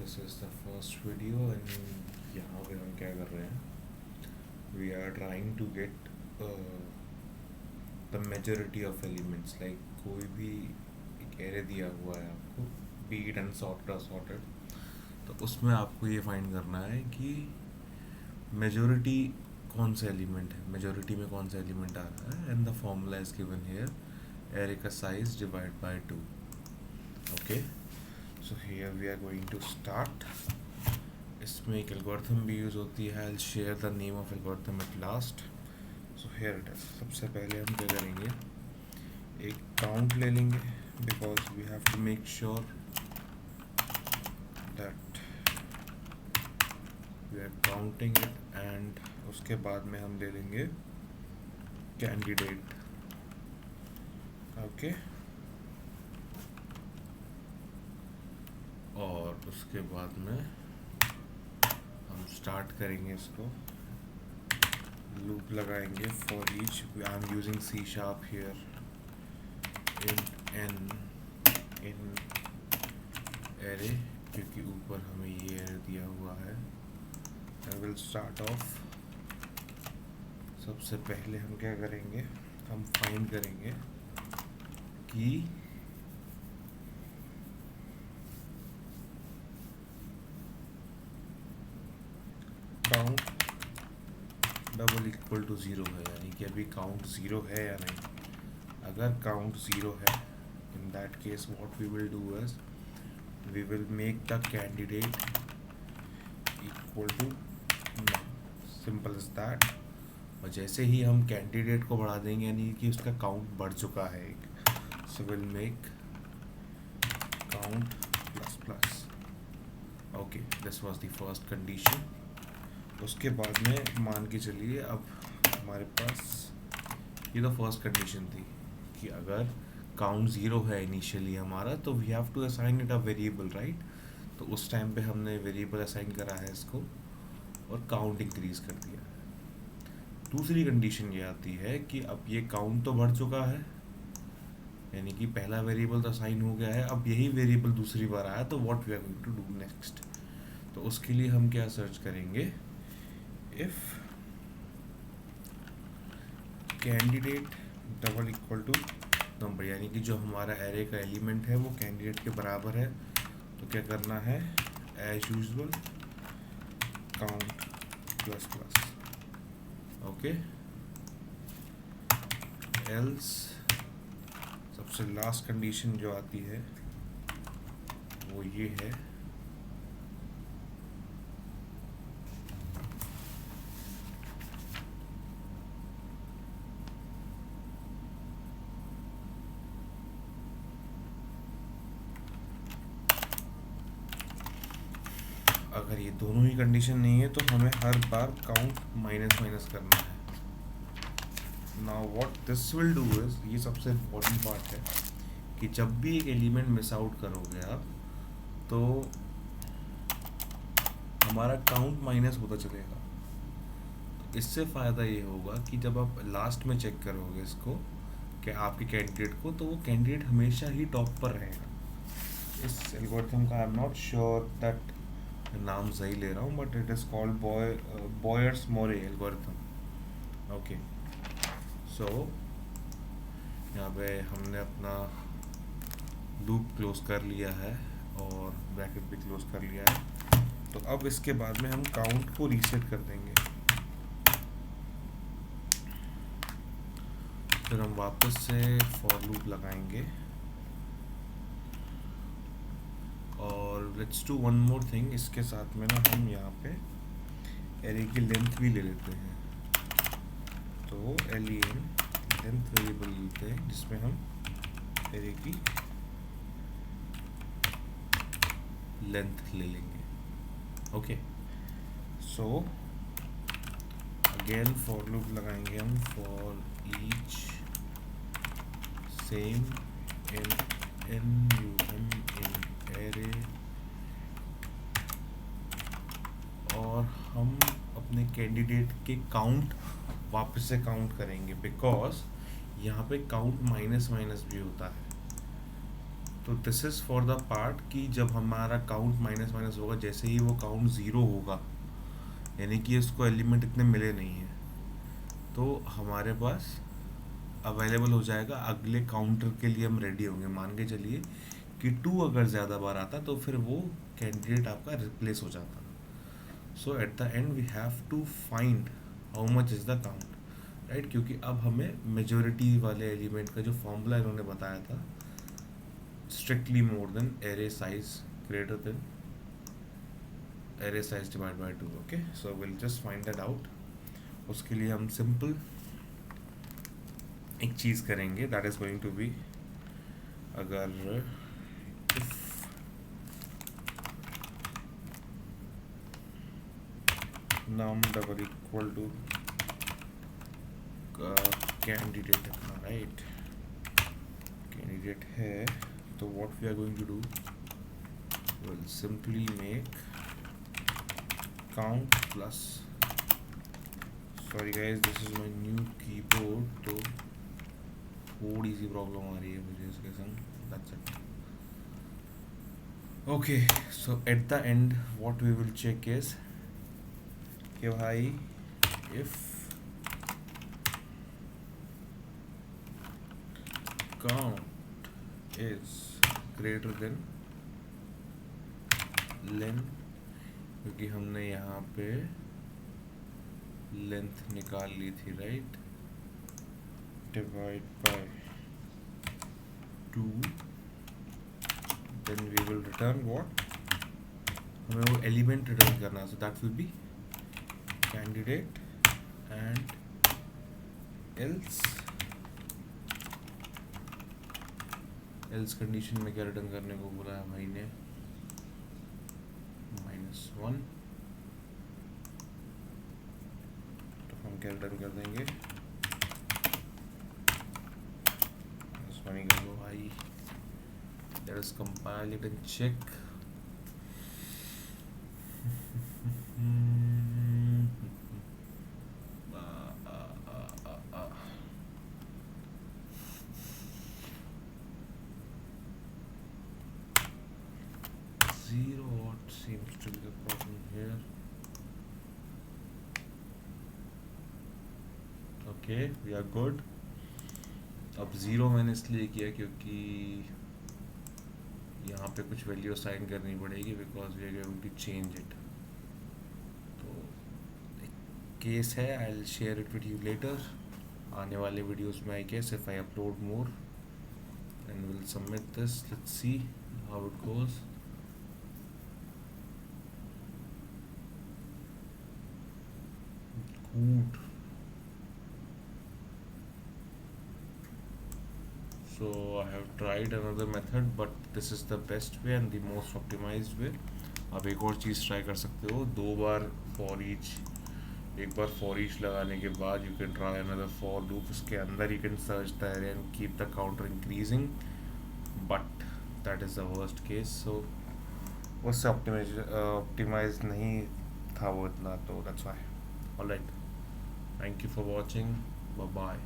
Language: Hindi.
This is the first video and यहाँ पे हम क्या कर रहे हैं, we are trying to get the majority of elements. Like कोई भी एक एरे दिया हुआ है आपको, बी इट अनसॉर्टेड, तो उसमें आपको ये फाइंड करना है कि मेजॉरिटी कौन सा एलिमेंट है, मेजॉरिटी में कौन सा एलिमेंट आ रहा है, and the formula is given here, array का size divide by 2। Okay, so here we are going to start. इसमें एक एल्गोरिथम भी यूज़ होती है, I will share the name of algorithm at last. So here it is. सबसे पहले हम क्या करेंगे, एक काउंट ले लेंगे because we have to make sure that we are counting it, and उसके बाद में हम ले लेंगे कैंडिडेट। ओके, और उसके बाद में हम स्टार्ट करेंगे इसको, लूप लगाएंगे for each. I am using C sharp here, in array, क्योंकि ऊपर हमें ये एरे दिया हुआ है। I will start off. सबसे पहले हम क्या करेंगे, हम फाइंड करेंगे कि count double equal to zero है, यानी कि अभी काउंट ज़ीरो है या नहीं। अगर काउंट ज़ीरो है, in that case what we will do is we will make the candidate equal to null, simple is that. और जैसे ही हम कैंडिडेट को बढ़ा देंगे, यानी कि उसका काउंट बढ़ चुका है एक, so will make count plus plus. Okay, this was the first condition. उसके बाद में मान के चलिए अब हमारे पास ये तो फर्स्ट कंडीशन थी कि अगर काउंट ज़ीरो है इनिशियली हमारा, तो we have to assign it a variable, right. तो उस टाइम पे हमने वेरिएबल असाइन करा है इसको और काउंट इंक्रीज कर दिया है। दूसरी कंडीशन ये आती है कि अब ये काउंट तो बढ़ चुका है, यानी कि पहला वेरिएबल तो असाइन हो गया है, अब यही वेरिएबल दूसरी बार आया, तो what we are going to do next. तो उसके लिए हम क्या सर्च करेंगे, if candidate double equal to number, यानी कि जो हमारा एरे का एलिमेंट है वो कैंडिडेट के बराबर है, तो क्या करना है, as usual count plus plus. Okay, else सबसे लास्ट कंडीशन जो आती है वो ये है, अगर ये दोनों ही कंडीशन नहीं है तो हमें हर बार काउंट माइनस माइनस करना है। Now what this will do is, ये सबसे इम्पोर्टेंट पार्ट है कि जब भी एक एलिमेंट मिस आउट करोगे आप, तो हमारा काउंट माइनस होता चलेगा। तो इससे फ़ायदा ये होगा कि जब आप लास्ट में चेक करोगे इसको कि आपके कैंडिडेट को, तो वो कैंडिडेट हमेशा ही टॉप पर रहेगा। इस एल्गोरिथम का I am not sure that नाम सही ले रहा हूँ, but it is called Boyer Moore algorithm. Okay, so यहाँ पे हमने अपना लूप क्लोज कर लिया है और ब्रैकेट भी क्लोज कर लिया है। तो अब इसके बाद में हम काउंट को रीसेट कर देंगे, फिर हम वापस से फॉर लूप लगाएंगे। और let's do one more thing, इसके साथ में ना हम यहाँ पे एरे की लेंथ भी ले लेते हैं। तो len लेंथ वेरिएबल लेते हैं जिसमें हम एरे की लेंथ ले लेंगे। Okay, so again for loop लगाएंगे हम, for each same in array, और हम अपने कैंडिडेट के काउंट वापस से काउंट करेंगे, बिकॉज यहाँ पे काउंट माइनस माइनस भी होता है। तो this is for the part कि जब हमारा काउंट माइनस माइनस होगा, जैसे ही वो काउंट ज़ीरो होगा, यानी कि इसको एलिमेंट इतने मिले नहीं हैं, तो हमारे पास अवेलेबल हो जाएगा अगले काउंटर के लिए, हम रेडी होंगे। मान के चलिए कि 2 अगर ज़्यादा बार आता तो फिर वो कैंडिडेट आपका रिप्लेस हो जाता। So at the end we have to find how much is the count, right, क्योंकि अब हमें मेजोरिटी वाले एलिमेंट का जो फॉर्मूला इन्होंने बताया था, strictly more than array size greater than array size divide by 2। Okay, so will just find that out. उसके लिए हम सिंपल एक चीज़ करेंगे, that is going to be, अगर if num double equal to candidate, right, candidate है, तो what we are going to do, will simply make count plus, sorry guys this is my new keyboard, तो थोड़ी सी प्रॉब्लम आ रही है मुझे इसके संग, that's it. Okay, so at the end what we will check is कि भाई if count is greater than length, क्योंकि हमने यहाँ पे लेंथ निकाल ली थी, right, divide by 2, then we will return what, हमें वो एलिमेंट रिटर्न करना है, so that will be candidate and else condition में क्या रिटर्न करने को बोला है भाई ने, -1, तो हम क्या रिटर्न कर देंगे, कर दो भाई, let us compile it and check। Zero what seems to be the problem here। Okay, we are good। अब ज़ीरो मैंने इसलिए किया क्योंकि यहाँ पे कुछ वैल्यू असाइन करनी पड़ेगी, because we are going to change it. तो केस है, I will share it with you later, आने वाले वीडियोस में। I guess if I upload more and will submit this, let's see how it goes. Good। So I have tried another method, but this is the best way and the most optimized way। आप एक और चीज़ ट्राई कर सकते हो, 2 बार फॉर ईच, एक बार फॉर ईच लगाने के बाद you can try another for loop, उसके अंदर you can search the array and keep the counter increasing, but that is the worst case. So उससे ऑप्टिमाइज नहीं था वो इतना, तो that's why. Alright, thank you for watching, bye bye.